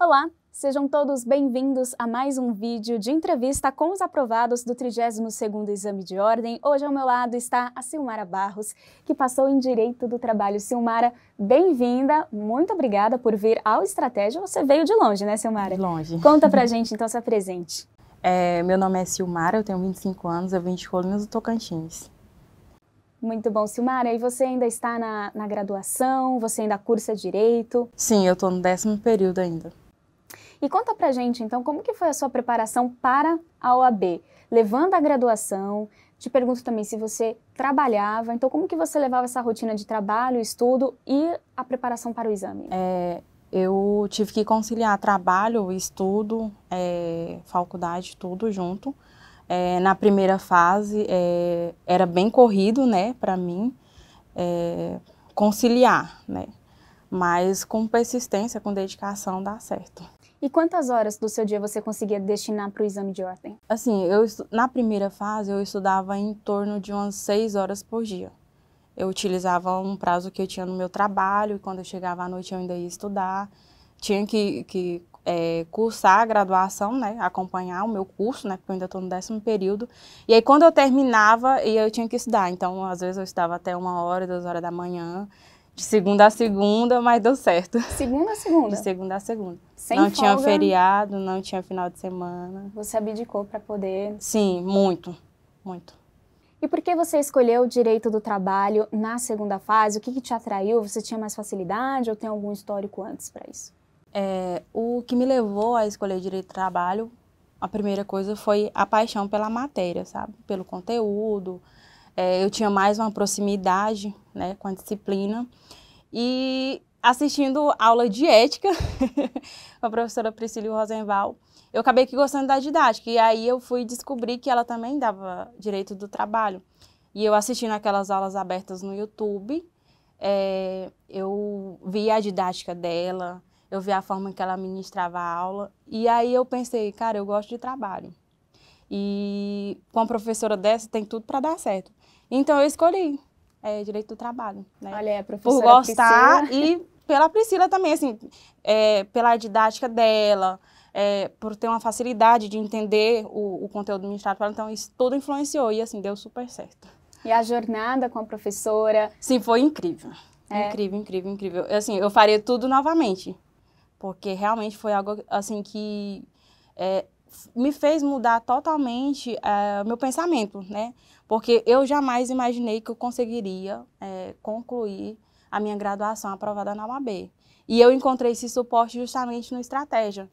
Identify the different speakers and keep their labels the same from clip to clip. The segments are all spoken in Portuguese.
Speaker 1: Olá, sejam todos bem-vindos a mais um vídeo de entrevista com os aprovados do 32º Exame de Ordem. Hoje ao meu lado está a Silmara Barros, que passou em Direito do Trabalho. Silmara, bem-vinda, muito obrigada por vir ao Estratégia. Você veio de longe, né, Silmara?
Speaker 2: De longe.
Speaker 1: Conta pra gente, então, se apresente.
Speaker 2: Meu nome é Silmara, eu tenho 25 anos, eu vim de Colinas do Tocantins.
Speaker 1: Muito bom, Silmara. E você ainda está na graduação? Você ainda cursa Direito?
Speaker 2: Sim, eu estou no 10º período ainda.
Speaker 1: E conta pra gente, então, como que foi a sua preparação para a OAB? Levando a graduação, te pergunto também se você trabalhava, então como que você levava essa rotina de trabalho, estudo e a preparação para o exame?
Speaker 2: Eu tive que conciliar trabalho, estudo, faculdade, tudo junto. Na primeira fase, era bem corrido, né, para mim, conciliar, né? Mas com persistência, com dedicação, dá certo.
Speaker 1: E quantas horas do seu dia você conseguia destinar para o exame de ordem?
Speaker 2: Assim, na primeira fase, eu estudava em torno de umas 6 horas por dia. Eu utilizava um prazo que eu tinha no meu trabalho, e quando eu chegava à noite eu ainda ia estudar. Tinha que cursar a graduação, né, acompanhar o meu curso, né, porque eu ainda estou no 10º período. E aí, quando eu terminava, eu tinha que estudar. Então, às vezes, eu estudava até 1 hora, 2 horas da manhã, de segunda a segunda, mas deu certo.
Speaker 1: Segunda a segunda?
Speaker 2: De segunda a segunda.
Speaker 1: Sem
Speaker 2: não
Speaker 1: folga?
Speaker 2: Tinha feriado, não tinha final de semana.
Speaker 1: Você abdicou para poder...
Speaker 2: Sim, muito, muito.
Speaker 1: E por que você escolheu o Direito do Trabalho na segunda fase? O que te atraiu? Você tinha mais facilidade ou tem algum histórico antes para isso?
Speaker 2: O que me levou a escolher Direito do Trabalho, a primeira coisa foi a paixão pela matéria, sabe? Pelo conteúdo. Eu tinha mais uma proximidade, né, com a disciplina. E assistindo aula de ética com a professora Priscila Rosenval, eu acabei que gostando da didática. E aí eu fui descobrir que ela também dava Direito do Trabalho. E eu assistindo aquelas aulas abertas no YouTube, eu vi a didática dela, eu vi a forma que ela ministrava a aula. E aí eu pensei, cara, eu gosto de trabalho. E com uma professora dessa tem tudo para dar certo. Então eu escolhi Direito do Trabalho, né?
Speaker 1: Olha, a professora
Speaker 2: por gostar
Speaker 1: Priscila.
Speaker 2: E pela Priscila também, assim, pela didática dela, por ter uma facilidade de entender o conteúdo ministrado por ela. Então isso tudo influenciou e assim, deu super certo.
Speaker 1: E a jornada com a professora?
Speaker 2: Sim, foi incrível. Incrível, incrível, incrível. Assim, eu faria tudo novamente, porque realmente foi algo assim que me fez mudar totalmente meu pensamento, né? Porque eu jamais imaginei que eu conseguiria concluir a minha graduação aprovada na UAB. E eu encontrei esse suporte justamente no Estratégia,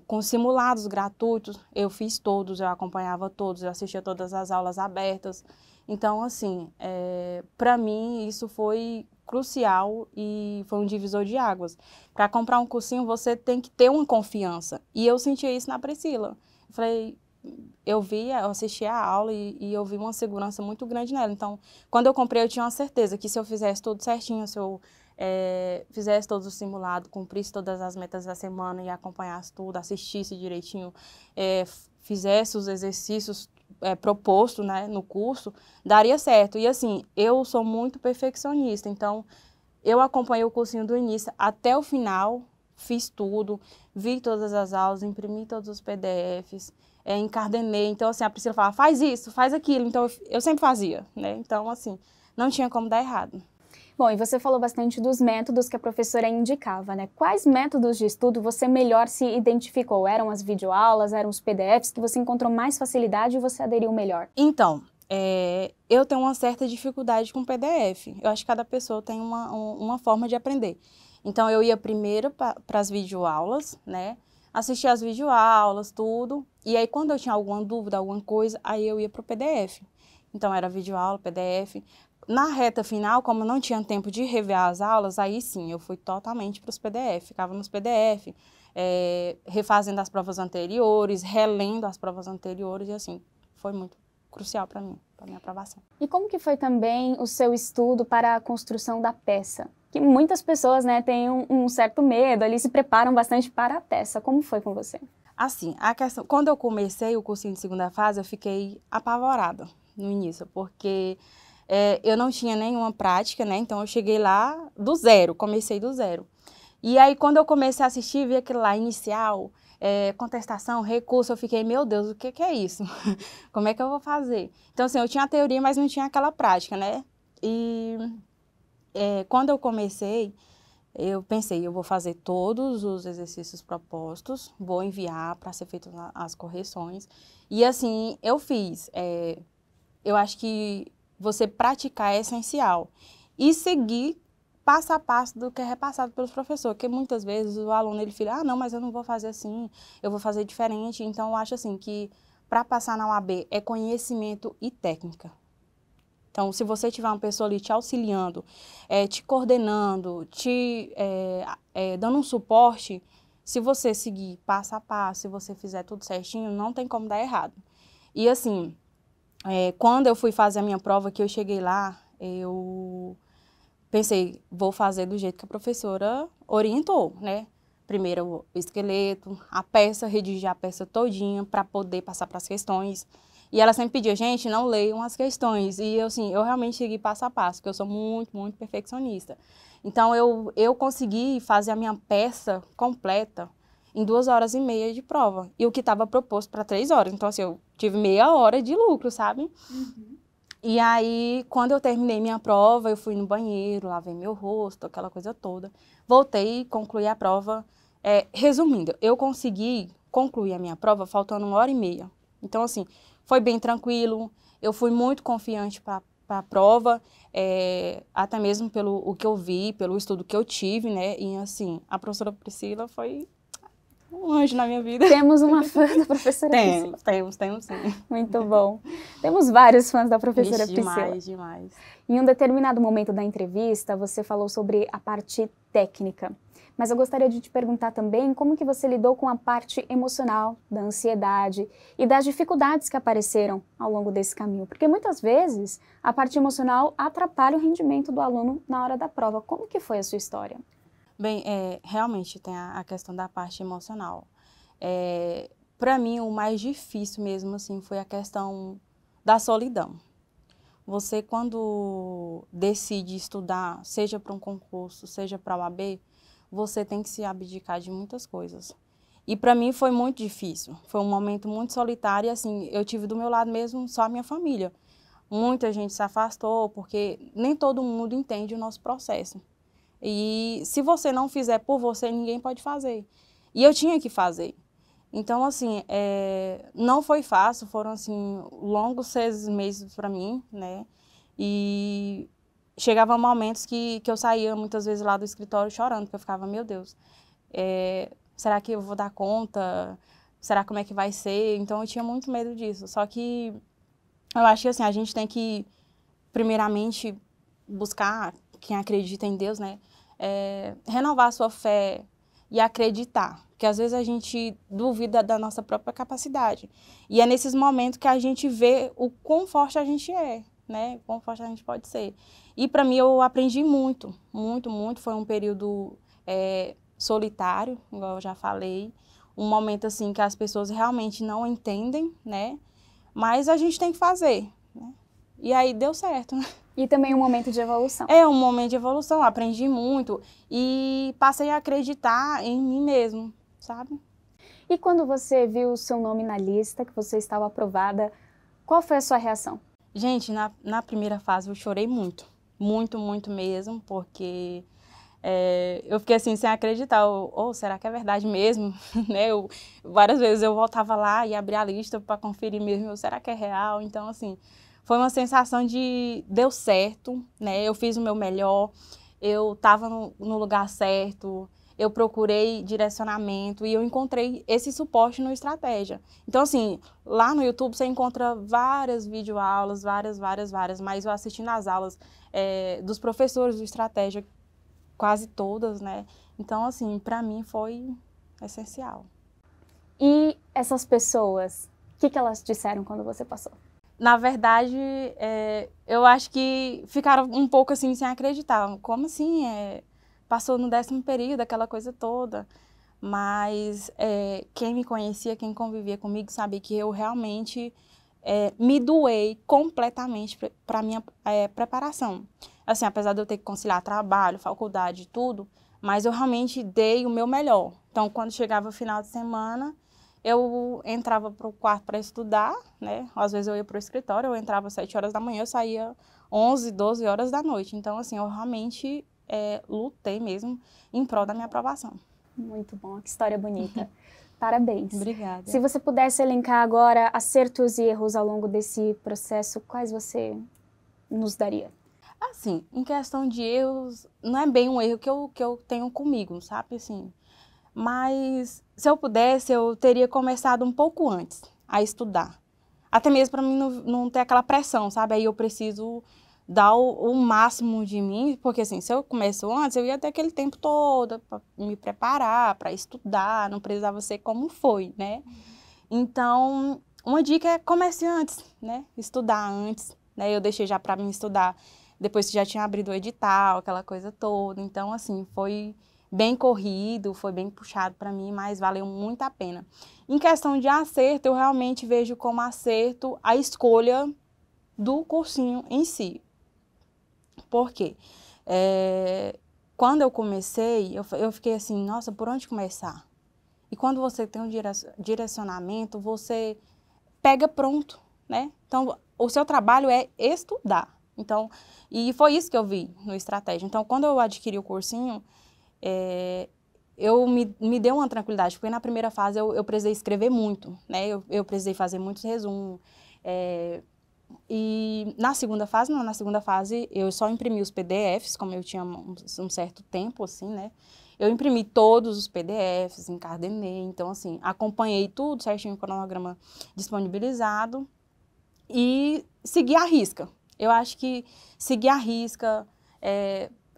Speaker 2: com simulados gratuitos. Eu fiz todos, eu acompanhava todos, eu assistia todas as aulas abertas. Então, assim, para mim isso foi crucial e foi um divisor de águas. Para comprar um cursinho, você tem que ter uma confiança. E eu sentia isso na Priscila. Eu assisti a aula e eu vi uma segurança muito grande nela. Então, quando eu comprei, eu tinha uma certeza que se eu fizesse tudo certinho, se eu fizesse todos os simulados, cumprisse todas as metas da semana e acompanhasse tudo, assistisse direitinho, fizesse os exercícios proposto, né, no curso, daria certo. E assim, eu sou muito perfeccionista, então eu acompanhei o cursinho do início até o final, fiz tudo, vi todas as aulas, imprimi todos os PDFs, encadenei. Então assim, a Priscila falava, faz isso, faz aquilo, então eu sempre fazia, né? Então assim, não tinha como dar errado.
Speaker 1: Bom, e você falou bastante dos métodos que a professora indicava, né? Quais métodos de estudo você melhor se identificou? Eram as videoaulas, eram os PDFs que você encontrou mais facilidade e você aderiu melhor?
Speaker 2: Então, eu tenho uma certa dificuldade com PDF. Eu acho que cada pessoa tem uma forma de aprender. Então, eu ia primeiro para as videoaulas, né? Assistia as videoaulas, tudo. E aí, quando eu tinha alguma dúvida, alguma coisa, aí eu ia para o PDF. Então, era videoaula, PDF. Na reta final, como eu não tinha tempo de rever as aulas, aí sim, eu fui totalmente para os PDF. Ficava nos PDF, refazendo as provas anteriores, relendo as provas anteriores, e assim, foi muito crucial para mim, para minha aprovação.
Speaker 1: E como que foi também o seu estudo para a construção da peça? Que muitas pessoas, né, têm um certo medo, ali se preparam bastante para a peça. Como foi com você?
Speaker 2: Assim, quando eu comecei o cursinho de segunda fase, eu fiquei apavorada no início, porque eu não tinha nenhuma prática, né? Então eu cheguei lá do zero, comecei do zero. E aí, quando eu comecei a assistir, vi aquilo lá, inicial, contestação, recurso, eu fiquei, meu Deus, o que que é isso? Como é que eu vou fazer? Então, assim, eu tinha a teoria, mas não tinha aquela prática, né? E quando eu comecei, eu pensei, eu vou fazer todos os exercícios propostos, vou enviar para ser feitas as correções. E assim, eu fiz. Eu acho que você praticar é essencial. E seguir passo a passo do que é repassado pelos professores. Porque muitas vezes o aluno, ele fica, não, mas eu não vou fazer assim, eu vou fazer diferente. Então, eu acho assim que para passar na UAB é conhecimento e técnica. Então, se você tiver uma pessoa ali te auxiliando, te coordenando, dando um suporte, se você seguir passo a passo, se você fizer tudo certinho, não tem como dar errado. E assim, quando eu fui fazer a minha prova, que eu cheguei lá, eu pensei, vou fazer do jeito que a professora orientou, né? Primeiro o esqueleto, a peça, redigir a peça todinha para poder passar para as questões. E ela sempre pedia, gente, não leiam as questões. E eu realmente segui passo a passo, porque eu sou muito, muito perfeccionista. Então, eu consegui fazer a minha peça completa em 2 horas e meia de prova. E o que estava proposto para 3 horas. Então, assim, eu tive meia hora de lucro, sabe? Uhum. E aí, quando eu terminei minha prova, eu fui no banheiro, lavei meu rosto, aquela coisa toda. Voltei e concluí a prova. Resumindo, eu consegui concluir a minha prova faltando 1 hora e meia. Então, assim, foi bem tranquilo, eu fui muito confiante para a prova, até mesmo pelo o que eu vi, pelo estudo que eu tive, né? E, assim, a professora Priscila foi um anjo na minha vida.
Speaker 1: Temos uma fã da professora Priscila.
Speaker 2: Temos sim.
Speaker 1: Muito bom. Temos vários fãs da professora Priscila.
Speaker 2: Demais.
Speaker 1: Em um determinado momento da entrevista, você falou sobre a parte técnica. Mas eu gostaria de te perguntar também como que você lidou com a parte emocional, da ansiedade e das dificuldades que apareceram ao longo desse caminho. Porque muitas vezes a parte emocional atrapalha o rendimento do aluno na hora da prova. Como que foi a sua história?
Speaker 2: Bem, realmente tem a questão da parte emocional. Para mim, o mais difícil mesmo assim, foi a questão da solidão. Você, quando decide estudar, seja para um concurso, seja para a UAB, você tem que se abdicar de muitas coisas. E para mim foi muito difícil. Foi um momento muito solitário e assim, eu tive do meu lado mesmo só a minha família. Muita gente se afastou porque nem todo mundo entende o nosso processo. E se você não fizer por você, ninguém pode fazer. E eu tinha que fazer. Então, assim, não foi fácil, foram, assim, longos 6 meses para mim, né? E chegavam momentos que eu saía muitas vezes lá do escritório chorando, porque eu ficava, meu Deus, será que eu vou dar conta? Será como é que vai ser? Então, eu tinha muito medo disso. Só que eu acho que, assim, a gente tem que, primeiramente, buscar, quem acredita em Deus, né? Renovar a sua fé e acreditar, porque às vezes a gente duvida da nossa própria capacidade. E é nesses momentos que a gente vê o quão forte a gente é, né? O quão forte a gente pode ser. E para mim eu aprendi muito, muito, muito. Foi um período solitário, igual eu já falei. Um momento assim que as pessoas realmente não entendem, né? Mas a gente tem que fazer, né? E aí deu certo, né?
Speaker 1: E também um momento de evolução.
Speaker 2: É um momento de evolução, aprendi muito e passei a acreditar em mim mesmo, sabe?
Speaker 1: E quando você viu o seu nome na lista, que você estava aprovada, qual foi a sua reação?
Speaker 2: Gente, na primeira fase eu chorei muito, muito, muito mesmo, porque eu fiquei assim sem acreditar, será que é verdade mesmo? Né? Várias vezes eu voltava lá e abria a lista para conferir mesmo, será que é real? Então, assim, foi uma sensação de deu certo, né? Eu fiz o meu melhor, eu estava no lugar certo, eu procurei direcionamento e eu encontrei esse suporte no Estratégia. Então, assim, lá no YouTube você encontra várias videoaulas, várias, mas eu assistindo às aulas dos professores do Estratégia, quase todas, né? Então, assim, para mim foi essencial.
Speaker 1: E essas pessoas, o que elas disseram quando você passou?
Speaker 2: Na verdade, eu acho que ficaram um pouco assim sem acreditar. Como assim? Passou no 10º período, aquela coisa toda. Mas quem me conhecia, quem convivia comigo, sabia que eu realmente me doei completamente para a minha preparação. Assim, apesar de eu ter que conciliar trabalho, faculdade, tudo, mas eu realmente dei o meu melhor. Então, quando chegava o final de semana, eu entrava para o quarto para estudar, né? Às vezes eu ia para o escritório, eu entrava às 7 horas da manhã, eu saía 11, 12 horas da noite. Então, assim, eu realmente lutei mesmo em prol da minha aprovação.
Speaker 1: Muito bom, que história bonita. Parabéns.
Speaker 2: Obrigada.
Speaker 1: Se você pudesse elencar agora acertos e erros ao longo desse processo, quais você nos daria?
Speaker 2: Assim, em questão de erros, não é bem um erro que eu tenho comigo, sabe, assim. Mas, se eu pudesse, eu teria começado um pouco antes a estudar. Até mesmo para mim não ter aquela pressão, sabe? Aí eu preciso dar o máximo de mim, porque assim, se eu começo antes, eu ia ter aquele tempo todo para me preparar, para estudar, não precisava ser como foi, né? Então, uma dica é comece antes, né? Estudar antes, né? Eu deixei já para mim estudar depois que já tinha abrido o edital, aquela coisa toda. Então, assim, foi bem corrido, foi bem puxado para mim, mas valeu muito a pena. Em questão de acerto, eu realmente vejo como acerto a escolha do cursinho em si. Por quê? Quando eu comecei, eu fiquei assim, nossa, por onde começar? E quando você tem um direcionamento, você pega pronto, né? Então, o seu trabalho é estudar. Então, e foi isso que eu vi no Estratégia. Então, quando eu adquiri o cursinho, me deu uma tranquilidade, porque na primeira fase eu precisei escrever muito, né? Eu precisei fazer muitos resumos. E na segunda fase, não, na segunda fase eu só imprimi os PDFs, como eu tinha um certo tempo, assim, né? Eu imprimi todos os PDFs, encadenei, então, assim, acompanhei tudo certinho, o cronograma disponibilizado e segui à risca. Eu acho que seguir à risca,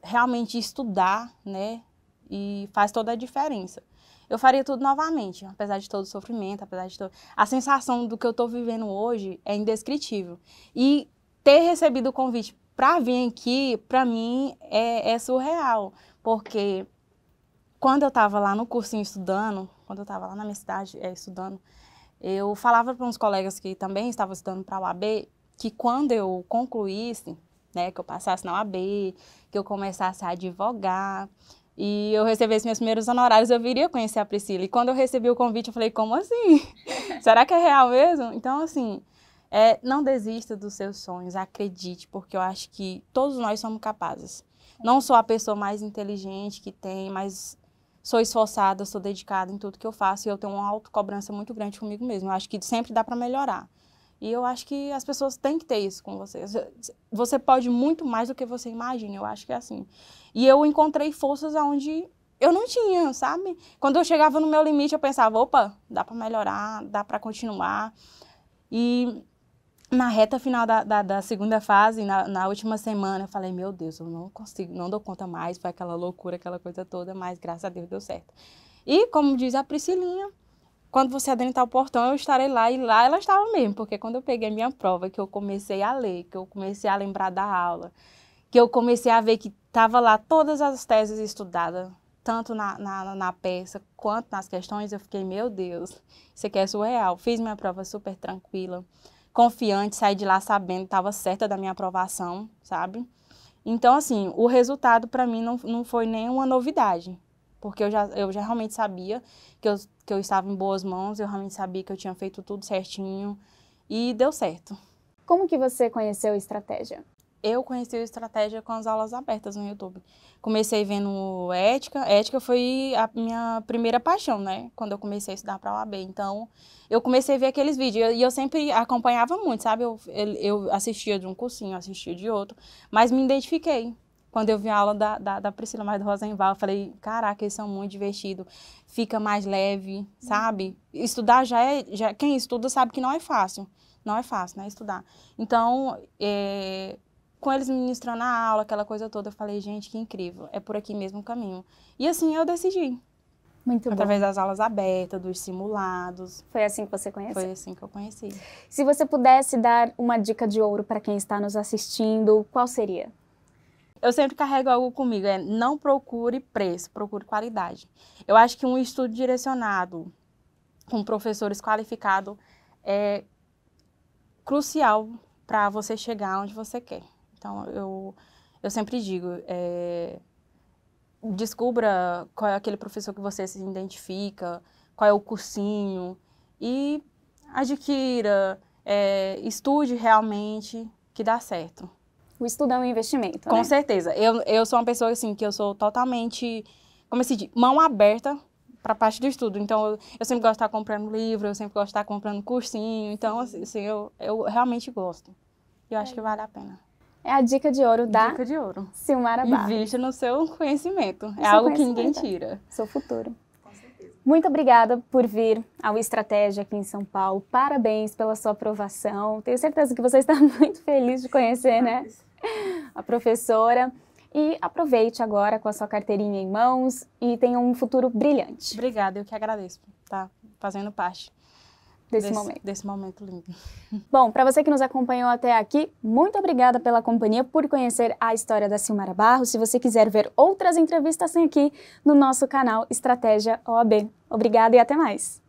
Speaker 2: realmente estudar, né? E faz toda a diferença. Eu faria tudo novamente, apesar de todo o sofrimento, apesar de todo... A sensação do que eu estou vivendo hoje é indescritível. E ter recebido o convite para vir aqui, para mim, é surreal. Porque quando eu estava lá no cursinho estudando, quando eu estava lá na minha cidade estudando, eu falava para uns colegas que também estavam estudando para a UAB, que quando eu concluísse, né, que eu passasse na UAB, que eu começasse a advogar, e eu recebesse meus primeiros honorários, eu viria conhecer a Priscila. E quando eu recebi o convite, eu falei, como assim? Será que é real mesmo? Então, assim, não desista dos seus sonhos, acredite, porque eu acho que todos nós somos capazes. Não sou a pessoa mais inteligente que tem, mas sou esforçada, sou dedicada em tudo que eu faço e eu tenho uma autocobrança muito grande comigo mesma. Eu acho que sempre dá para melhorar. E eu acho que as pessoas têm que ter isso com você. Você pode muito mais do que você imagina, eu acho que é assim. E eu encontrei forças onde eu não tinha, sabe? Quando eu chegava no meu limite, eu pensava, opa, dá para melhorar, dá para continuar. E na reta final da segunda fase, na última semana, eu falei, meu Deus, eu não consigo, não dou conta mais, foi aquela loucura, aquela coisa toda, mas graças a Deus deu certo. E, como diz a Priscilinha, quando você adentrar o portão, eu estarei lá, e lá ela estava mesmo, porque quando eu peguei a minha prova, que eu comecei a ler, que eu comecei a lembrar da aula, que eu comecei a ver que estava lá todas as teses estudadas, tanto na peça quanto nas questões, eu fiquei, meu Deus, isso aqui é surreal. Fiz minha prova super tranquila, confiante, saí de lá sabendo que estava certa da minha aprovação, sabe? Então, assim, o resultado para mim não foi nenhuma novidade, porque eu já realmente sabia que eu estava em boas mãos, eu realmente sabia que eu tinha feito tudo certinho e deu certo.
Speaker 1: Como que você conheceu a Estratégia?
Speaker 2: Eu conheci a Estratégia com as aulas abertas no YouTube. Comecei vendo ética. Ética foi a minha primeira paixão, né? Quando eu comecei a estudar para a OAB. Então, eu comecei a ver aqueles vídeos. E eu sempre acompanhava muito, sabe? Eu assistia de um cursinho, assistia de outro. Mas me identifiquei. Quando eu vi a aula da Priscila mais do Rosenval, eu falei, caraca, eles são muito divertidos. Fica mais leve, sabe? Estudar quem estuda sabe que não é fácil. Não é fácil, né? Estudar. Então, com eles ministrando a aula, aquela coisa toda, eu falei, gente, que incrível, é por aqui mesmo o caminho. E assim eu decidi.
Speaker 1: Muito bom.
Speaker 2: Através das aulas abertas, dos simulados.
Speaker 1: Foi assim que você conheceu?
Speaker 2: Foi assim que eu conheci.
Speaker 1: Se você pudesse dar uma dica de ouro para quem está nos assistindo, qual seria?
Speaker 2: Eu sempre carrego algo comigo, não procure preço, procure qualidade. Eu acho que um estudo direcionado, com professores qualificados, é crucial para você chegar onde você quer. Então, eu sempre digo, descubra qual é aquele professor que você se identifica, qual é o cursinho, e adquira, estude realmente, que dá certo.
Speaker 1: O estudo é um investimento,
Speaker 2: Com
Speaker 1: né?
Speaker 2: certeza. Eu sou uma pessoa, assim, que eu sou totalmente, como se diz, mão aberta para a parte do estudo. Então, eu sempre gosto de estar comprando livro, eu sempre gosto de estar comprando cursinho. Então, assim, eu realmente gosto. E eu acho que vale a pena.
Speaker 1: É a dica de ouro da
Speaker 2: Dica de ouro.
Speaker 1: Silmara Barros.
Speaker 2: Invista no seu conhecimento. É
Speaker 1: seu
Speaker 2: algo que ninguém
Speaker 1: conhecimento.
Speaker 2: tira.
Speaker 1: Seu futuro. Com certeza. Muito obrigada por vir ao Estratégia aqui em São Paulo. Parabéns pela sua aprovação. Tenho certeza que você está muito feliz de conhecer, né, a professora. E aproveite agora com a sua carteirinha em mãos e tenha um futuro brilhante.
Speaker 2: Obrigada, eu que agradeço por estar fazendo parte desse momento lindo.
Speaker 1: Bom, para você que nos acompanhou até aqui, muito obrigada pela companhia, por conhecer a história da Silmara Barros. Se você quiser ver outras entrevistas, tem aqui no nosso canal Estratégia OAB. Obrigada e até mais!